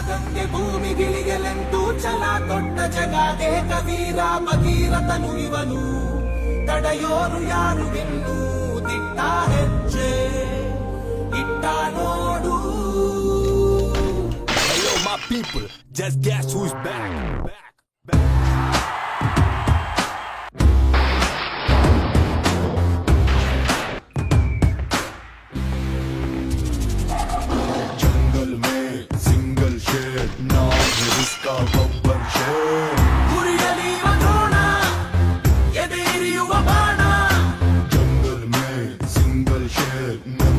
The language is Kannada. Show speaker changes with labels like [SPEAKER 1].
[SPEAKER 1] ಗಂಗೆ ಭೂಮಿಗಿಳಿಯಲೆಂದು ಛಲ ತೊಟ್ಟ ಜಗಾದೆ ಕವೀರ ಭಗೀರಥನು ಇವನು ತಡೆಯೋರು ಯಾರು ಎಂದು ದಿಟ್ಟ ಹೆಜ್ಜೆ ಇಟ್ಟ ನೋಡು.
[SPEAKER 2] Hello my people, just guess who's back.
[SPEAKER 3] जंगल में सिंगल शेर नाम है इसका बब्बर शेर.
[SPEAKER 1] ಗುರಿಯಲಿಯುವ ದ್ರೋಣ ಎದೆಯಿರಿಯುವ ಬಾಣ.
[SPEAKER 3] जंगल में सिंगल शेर नाम